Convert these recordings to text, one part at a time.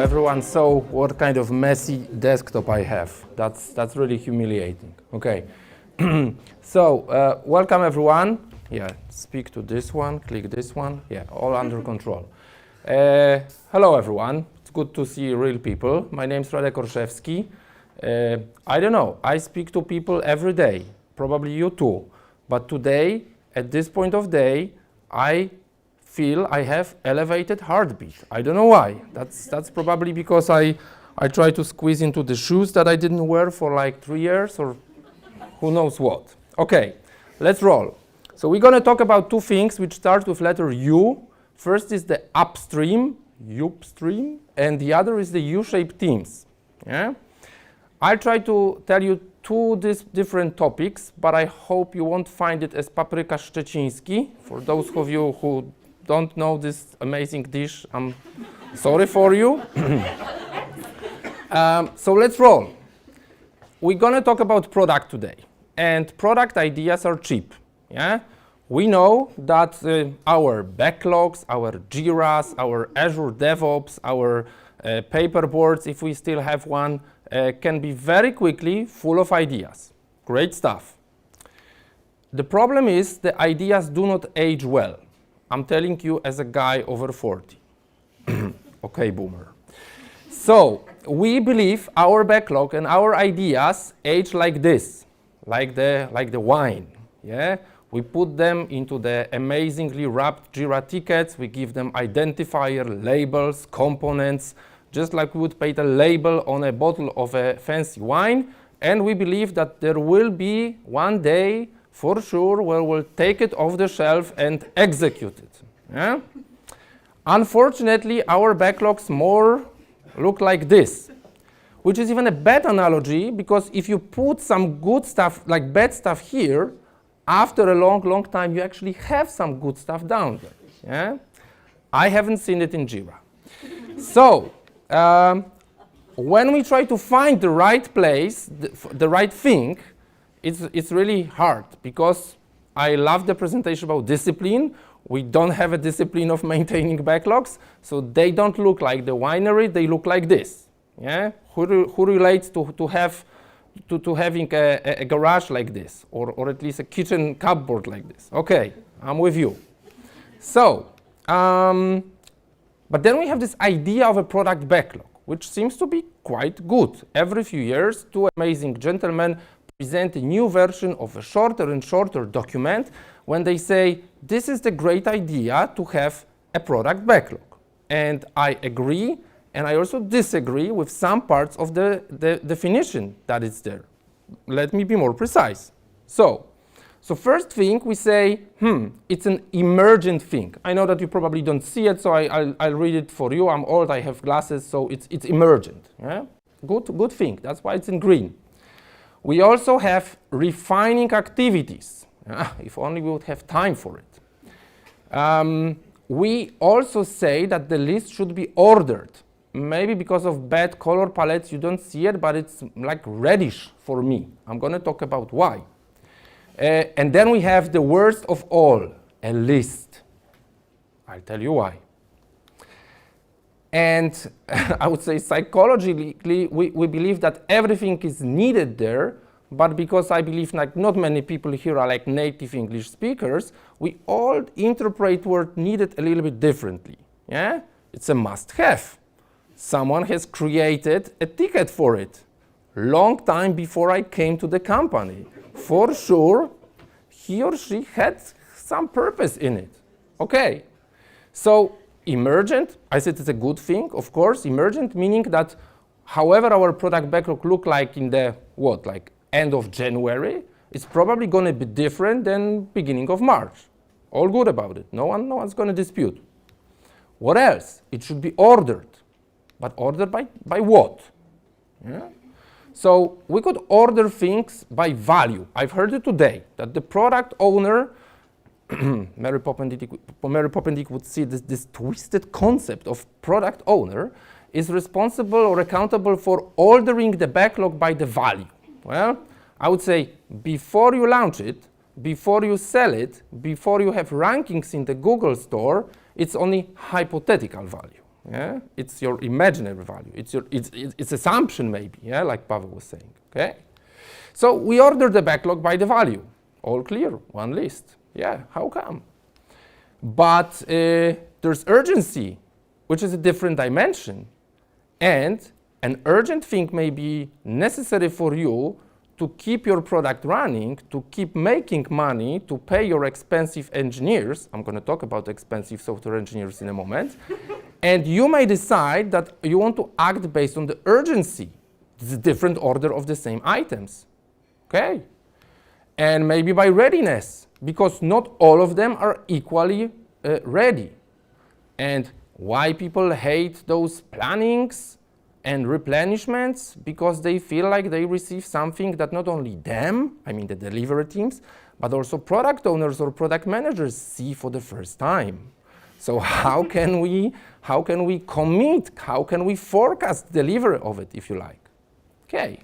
everyone saw what kind of messy desktop I have. That's really humiliating. Okay. So, welcome everyone. Yeah, speak to this one, click this one. Yeah, all under control. Hello everyone. It's good to see real people. My name is Radosław Orszewski. I don't know, I speak to people every day. Probably you too. But today, at this point of day, I feel I have elevated heartbeat. I don't know why. That's probably because I try to squeeze into the shoes that I didn't wear for like 3 years or who knows what. Okay, let's roll. So we're going to talk about two things which start with letter U. First is the upstream, Upstream, and the other is the U-shaped teams. Yeah? I'll try to tell you two different topics, but I hope you won't find it as paprika szczeciński. For those of you who don't know this amazing dish, I'm sorry for you. So let's roll. We're going to talk about product today. And product ideas are cheap. Yeah? We know that our backlogs, our Jiras, our Azure DevOps, our paperboards, if we still have one, can be very quickly full of ideas. Great stuff. The problem is the ideas do not age well. I'm telling you as a guy over 40. Okay, boomer. So we believe our backlog and our ideas age like this, like the wine. Yeah? We put them into the amazingly wrapped Jira tickets. We give them identifier, labels, components, just like we would paint a label on a bottle of a fancy wine. And we believe that there will be one day, for sure, where we'll take it off the shelf and execute it. Yeah? Unfortunately, our backlogs more look like this, which is even a bad analogy, because if you put some good stuff, like bad stuff here, after a long time, you actually have some good stuff down there. Yeah? I haven't seen it in Jira. So, when we try to find the right place, the right thing, it's really hard, because I love the presentation about discipline. We don't have a discipline of maintaining backlogs, so they don't look like the winery, they look like this. Yeah? Who relates to having a garage like this, or at least a kitchen cupboard like this? Okay, I'm with you. So, but then we have this idea of a product backlog, which seems to be quite good. Every few years, two amazing gentlemen present a new version of a shorter and shorter document when they say, this is the great idea to have a product backlog. And I agree, and I also disagree with some parts of the definition that is there. Let me be more precise. So first thing we say, it's an emergent thing. I know that you probably don't see it, so I'll read it for you. I'm old, I have glasses, so it's emergent. Yeah? Good thing, that's why it's in green. We also have refining activities. If only we would have time for it. We also say that the list should be ordered. Maybe because of bad color palettes you don't see it, but it's like reddish for me. I'm going to talk about why. And then we have the worst of all, a list. I'll tell you why. And I would say psychologically, we believe that everything is needed there, but because I believe like not many people here are like native English speakers, we all interpret word needed a little bit differently. Yeah? It's a must-have. Someone has created a ticket for it long time before I came to the company. For sure, he or she had some purpose in it. Okay, so emergent, I said it's a good thing, of course. Emergent meaning that however our product backlog look like in the, like end of January, it's probably going to be different than beginning of March. All good about it. No one's going to dispute. What else? It should be ordered. But ordered by what? Yeah? So we could order things by value. I've heard it today, that the product owner, Mary Poppendieck would see this twisted concept of product owner is responsible or accountable for ordering the backlog by the value. Well, I would say before you launch it, before you sell it, before you have rankings in the Google store, it's only hypothetical value. Yeah, it's your imaginary value. It's assumption maybe. Yeah, like Pavel was saying. Okay, so we order the backlog by the value. All clear, one list. Yeah, how come? But there's urgency, which is a different dimension, and an urgent thing may be necessary for you to keep your product running, to keep making money, to pay your expensive engineers. I'm going to talk about expensive software engineers in a moment. And you may decide that you want to act based on the urgency. It's a different order of the same items. Okay? And maybe by readiness, because not all of them are equally ready. And why people hate those plannings and replenishments? Because they feel like they receive something that not only them, I mean the delivery teams, but also product owners or product managers see for the first time. So how can we commit, how can we forecast delivery of it, if you like? Okay,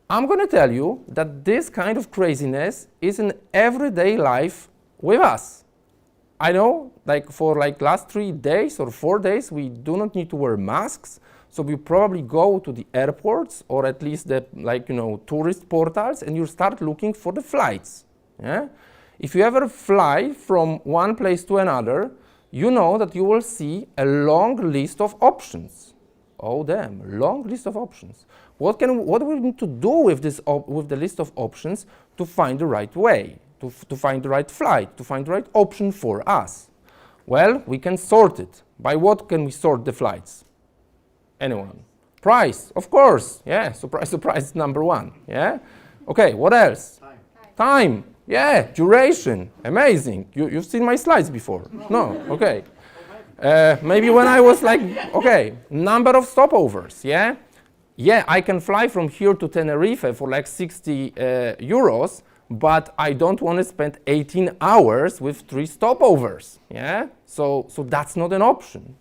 I'm going to tell you that this kind of craziness is in everyday life with us. I know, like for last 3 days or 4 days, we do not need to wear masks. So we probably go to the airports or at least the tourist portals, and you start looking for the flights. Yeah? If you ever fly from one place to another, you know that you will see a long list of options. Oh damn, long list of options. What do we need to do with this with the list of options to find the right way, to find the right flight, to find the right option for us? Well, we can sort it. By what can we sort the flights? Anyone? Price, of course. Yeah, surprise, surprise, number one. Yeah. Okay, what else? Time. Yeah, duration. Amazing. You've seen my slides before? No. Okay. Maybe when I was okay, number of stopovers. Yeah. Yeah, I can fly from here to Tenerife for 60 euros, but I don't want to spend 18 hours with 3 stopovers. Yeah. So that's not an option.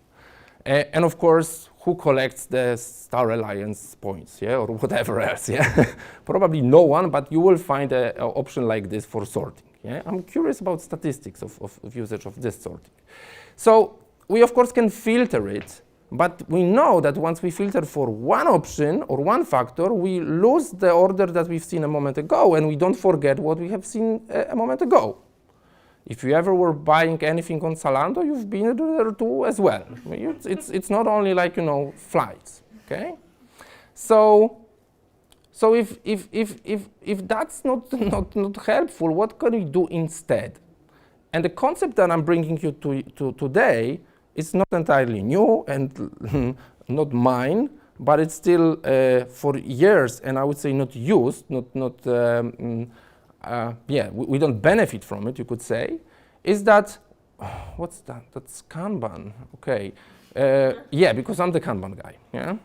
And of course, who collects the Star Alliance points, yeah, or whatever else, yeah? Probably no one, but you will find an option like this for sorting, yeah? I'm curious about statistics of usage of this sorting. So we, of course, can filter it, but we know that once we filter for one option or one factor, we lose the order that we've seen a moment ago, and we don't forget what we have seen a moment ago. If you ever were buying anything on Zalando, you've been there too as well. It's not only flights, okay? So if that's not helpful, what can we do instead? And the concept that I'm bringing you to today is not entirely new and not mine, but it's still for years, and I would say not used, we don't benefit from it, you could say, is that, what's that? That's Kanban, okay. Yeah, because I'm the Kanban guy, yeah.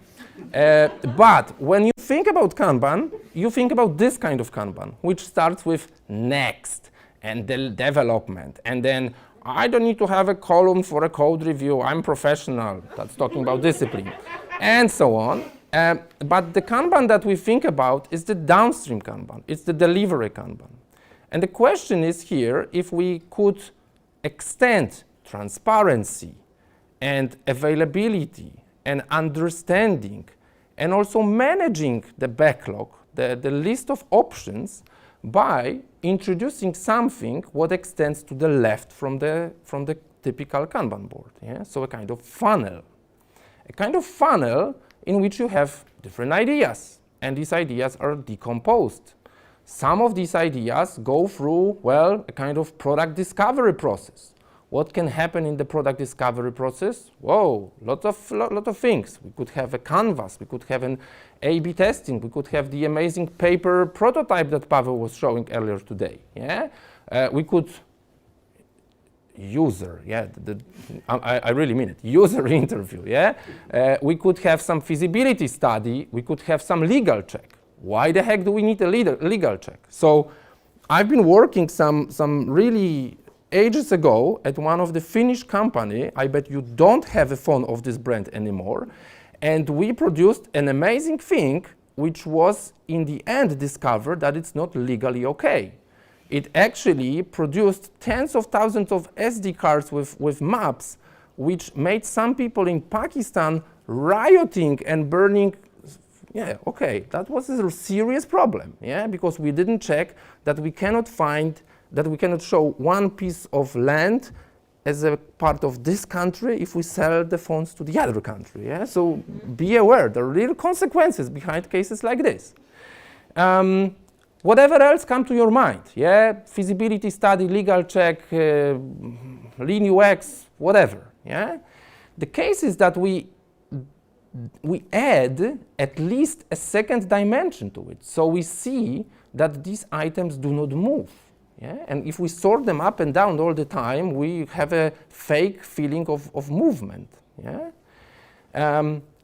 But when you think about Kanban, you think about this kind of Kanban, which starts with next and the development, and then I don't need to have a column for a code review, I'm professional, that's talking about discipline, and so on. But the Kanban that we think about is the downstream Kanban. It's the delivery Kanban. And the question is here if we could extend transparency and availability and understanding and also managing the backlog, the list of options, by introducing something what extends to the left from the typical Kanban board. Yeah? So a kind of funnel. A kind of funnel in which you have different ideas, and these ideas are decomposed. Some of these ideas go through, well, a kind of product discovery process. What can happen in the product discovery process? Whoa, lot of things. We could have a canvas, we could have an A/B testing, we could have the amazing paper prototype that Pavel was showing earlier today. Yeah, we could user, yeah, I really mean it, user interview, yeah? We could have some feasibility study, we could have some legal check. Why the heck do we need a legal check? So I've been working some really ages ago at one of the Finnish company, I bet you don't have a phone of this brand anymore, and we produced an amazing thing which was in the end discovered that it's not legally okay. It actually produced tens of thousands of SD cards with maps, which made some people in Pakistan rioting and burning. Yeah, okay, that was a serious problem, yeah, because we didn't check that we cannot show one piece of land as a part of this country if we sell the phones to the other country, yeah? So be aware, there are real consequences behind cases like this. Whatever else come to your mind, yeah? Feasibility study, legal check, lean UX, whatever, yeah? The case is that we add at least a second dimension to it. So we see that these items do not move. Yeah? And if we sort them up and down all the time, we have a fake feeling of movement. Yeah?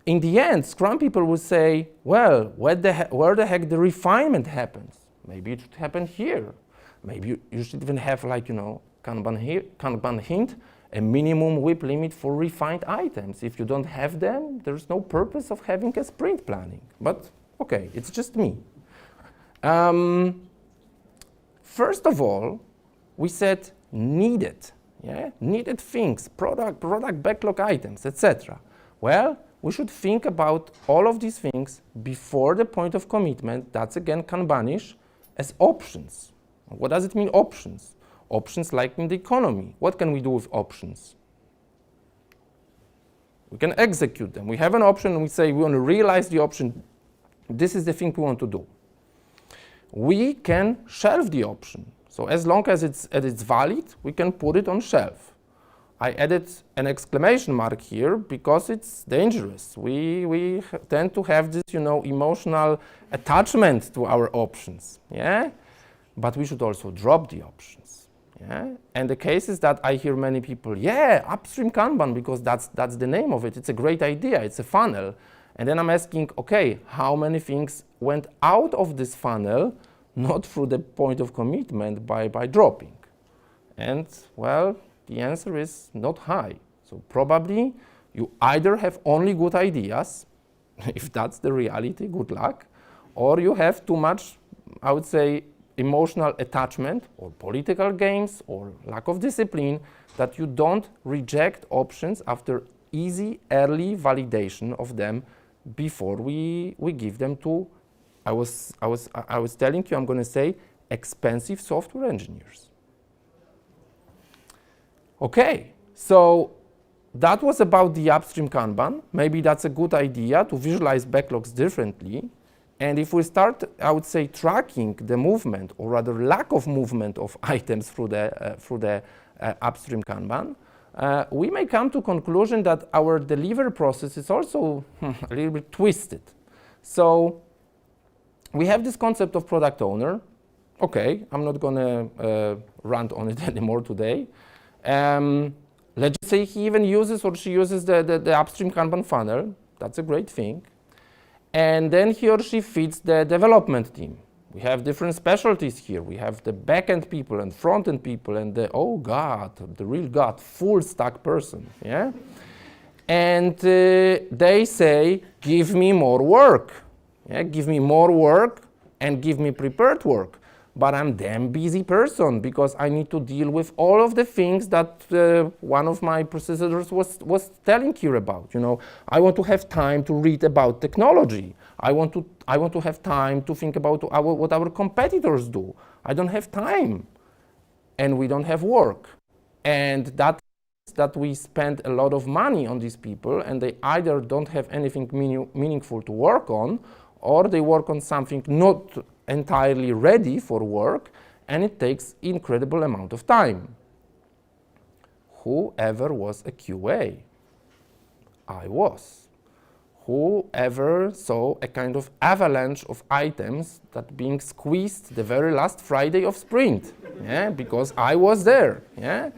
In the end, Scrum people will say, well, where the heck the refinement happens? Maybe it should happen here. Maybe you should even have, like, Kanban hint, a minimum WIP limit for refined items. If you don't have them, there's no purpose of having a sprint planning. But okay, it's just me. First of all, we said needed, yeah? Needed things, product backlog items, etc. Well, we should think about all of these things before the point of commitment. That's again Kanbanish, as options. What does it mean, options? Options like in the economy. What can we do with options? We can execute them. We have an option and we say we want to realize the option. This is the thing we want to do. We can shelve the option. So as long as it's valid, we can put it on shelf. I added an exclamation mark here because it's dangerous. We tend to have this, emotional attachment to our options. Yeah? But we should also drop the options. Yeah? And the case is that I hear many people, yeah, Upstream Kanban, because that's the name of it. It's a great idea. It's a funnel. And then I'm asking, okay, how many things went out of this funnel, not through the point of commitment, by dropping? And, well, the answer is not high. So probably you either have only good ideas, if that's the reality, good luck, or you have too much, I would say, emotional attachment or political games or lack of discipline that you don't reject options after easy early validation of them before we give them to, I was telling you, I'm going to say, expensive software engineers. Okay, so that was about the Upstream Kanban. Maybe that's a good idea to visualize backlogs differently. And if we start, I would say, tracking the movement, or rather lack of movement of items through the Upstream Kanban, we may come to conclusion that our delivery process is also a little bit twisted. So we have this concept of product owner. Okay, I'm not going to rant on it anymore today. Let's just say he even uses or she uses the Upstream Kanban funnel. That's a great thing. And then he or she feeds the development team. We have different specialties here. We have the back-end people and front-end people and the real God, full stack person, yeah? And they say, give me more work. Yeah? Give me more work and give me prepared work. But I'm a damn busy person because I need to deal with all of the things that one of my predecessors was telling you about. I want to have time to read about technology. I want to have time to think about what our competitors do. I don't have time, and we don't have work, and that we spend a lot of money on these people, and they either don't have anything meaningful to work on, or they work on something not entirely ready for work, and it takes incredible amount of time. Whoever was a QA? I was. Whoever saw a kind of avalanche of items that being squeezed the very last Friday of sprint? Yeah, because I was there. Yeah.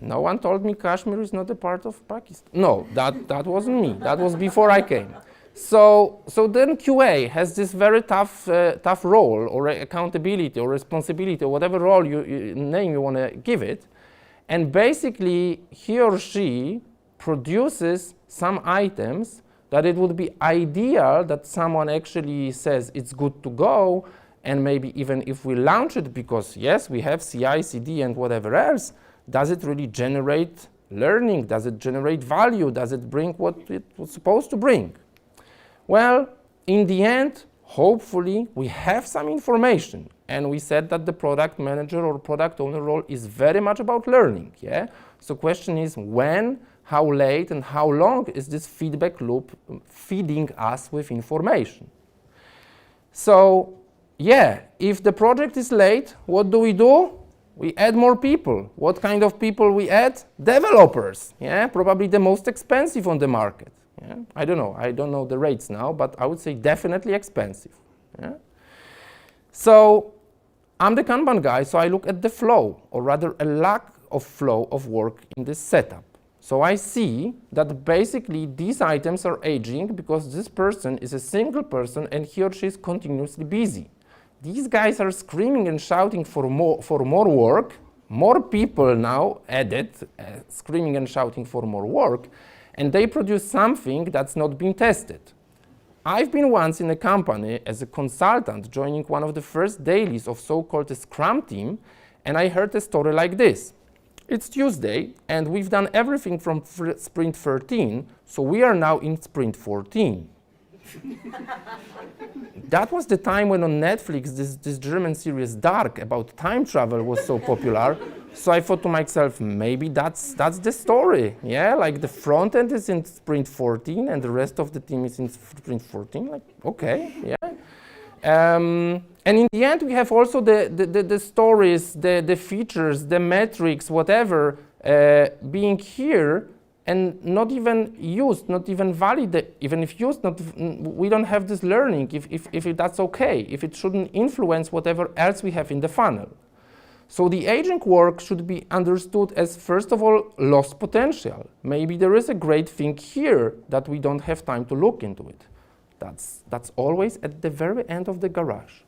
No one told me Kashmir is not a part of Pakistan. No, that wasn't me. That was before I came. So then QA has this very tough role, or accountability, or responsibility, or whatever role name you want to give it. And basically, he or she produces some items that it would be ideal that someone actually says it's good to go, and maybe even if we launch it, because yes, we have CI, CD, and whatever else, does it really generate learning? Does it generate value? Does it bring what it was supposed to bring? Well, in the end, hopefully, we have some information. And we said that the product manager or product owner role is very much about learning, yeah? So question is when, how late, and how long is this feedback loop feeding us with information? So, yeah, if the project is late, what do? We add more people. What kind of people we add? Developers, yeah? Probably the most expensive on the market. Yeah? I don't know the rates now, but I would say definitely expensive. Yeah? So I'm the Kanban guy, so I look at the flow, or rather a lack of flow of work in this setup. So I see that basically these items are aging because this person is a single person and he or she is continuously busy. These guys are screaming and shouting for more work, more people now added, screaming and shouting for more work, and they produce something that's not been tested. I've been once in a company as a consultant joining one of the first dailies of so-called a Scrum team, and I heard a story like this. It's Tuesday, and we've done everything from sprint 13, so we are now in sprint 14. That was the time when on Netflix this German series Dark about time travel was so popular. So I thought to myself, maybe that's the story. Yeah, like the front end is in sprint 14 and the rest of the team is in sprint 14. Like, okay, yeah. And in the end, we have also the stories, the features, the metrics, whatever, being here and not even used, not even valid, even if used, we don't have this learning if that's okay, if it shouldn't influence whatever else we have in the funnel. So the aging work should be understood as, first of all, lost potential. Maybe there is a great thing here that we don't have time to look into it. That's always at the very end of the garage.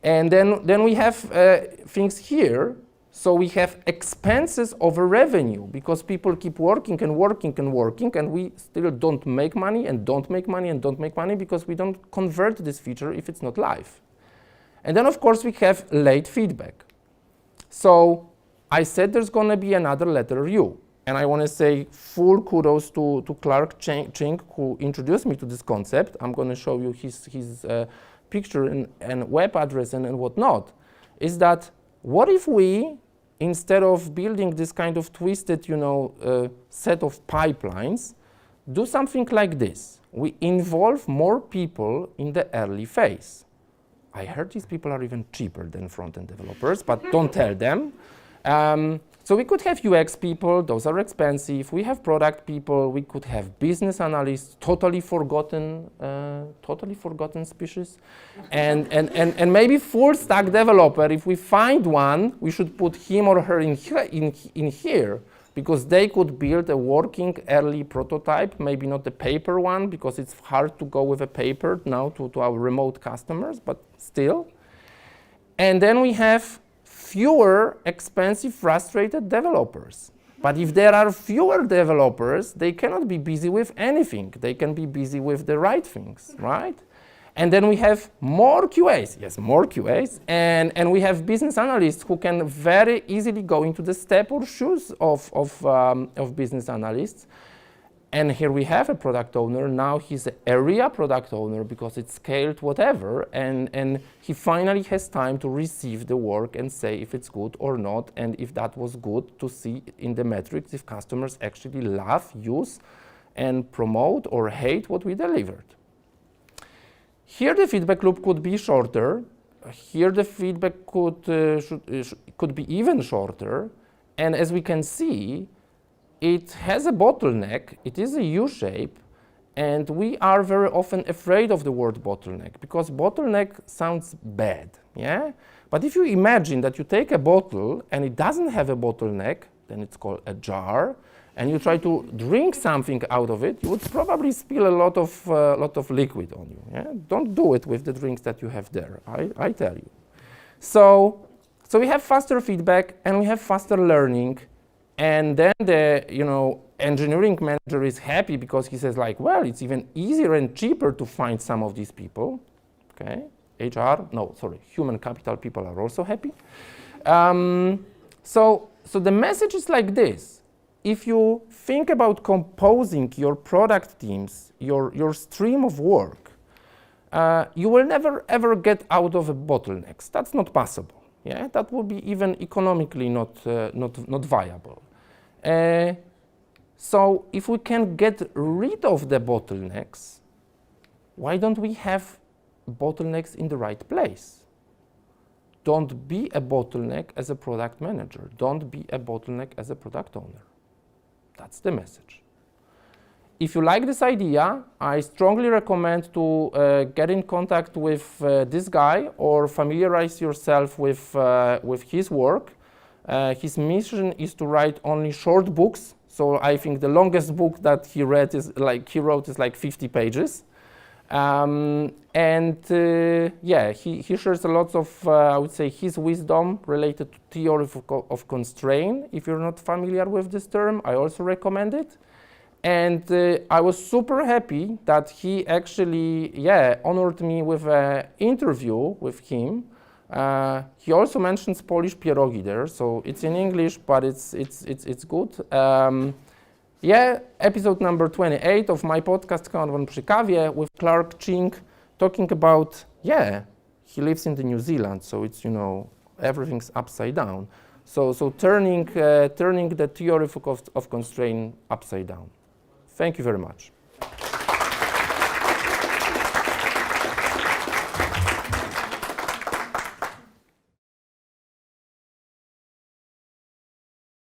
And then we have things here. So we have expenses over revenue because people keep working and working and working, and we still don't make money and don't make money and don't make money because we don't convert this feature if it's not live. And then, of course, we have late feedback. So I said there's going to be another letter U. And I want to say full kudos to Clark Ching, who introduced me to this concept. I'm going to show you his picture and web address and whatnot. Is that what if we, instead of building this kind of twisted, set of pipelines, do something like this? We involve more people in the early phase. I heard these people are even cheaper than front-end developers, but don't tell them. So we could have UX people, those are expensive. We have product people, we could have business analysts, totally forgotten species. And maybe full stack developer, if we find one, we should put him or her in here because they could build a working early prototype, maybe not the paper one because it's hard to go with a paper now to our remote customers, but still. And then we have fewer expensive, frustrated developers. But if there are fewer developers, they cannot be busy with anything. They can be busy with the right things, right? And then we have more QAs, yes, more QAs, and we have business analysts who can very easily go into the step or shoes of business analysts. And here we have a product owner. Now he's an area product owner because it's scaled whatever, and he finally has time to receive the work and say if it's good or not, and if that was good, to see in the metrics if customers actually love, use, and promote or hate what we delivered. Here the feedback loop could be shorter. Here the feedback could be even shorter, and as we can see, it has a bottleneck, it is a U-shape, and we are very often afraid of the word bottleneck because bottleneck sounds bad, yeah? But if you imagine that you take a bottle and it doesn't have a bottleneck, then it's called a jar, and you try to drink something out of it, you would probably spill a lot of liquid on you, yeah? Don't do it with the drinks that you have there, I tell you. So we have faster feedback and we have faster learning. And then the engineering manager is happy because he says like, well, it's even easier and cheaper to find some of these people. Okay, human capital people are also happy. So the message is like this: if you think about composing your product teams, your stream of work, you will never ever get out of a bottlenecks. That's not possible. Yeah, that would be even economically not viable. So if we can get rid of the bottlenecks, why don't we have bottlenecks in the right place? Don't be a bottleneck as a product manager. Don't be a bottleneck as a product owner. That's the message. If you like this idea, I strongly recommend to get in contact with this guy or familiarize yourself with his work. His mission is to write only short books. So I think the longest book that he wrote is like 50 pages. Yeah, he shares a lot of, I would say, his wisdom related to theory of constraint. If you're not familiar with this term, I also recommend it. And I was super happy that he actually, honored me with an interview with him. He also mentions Polish pierogi there, so it's in English, but it's good. Episode number 28 of my podcast Kanban przy kawie with Clark Ching, talking about, he lives in the New Zealand, so it's, everything's upside down. So turning the theory of constraint upside down. Thank you very much.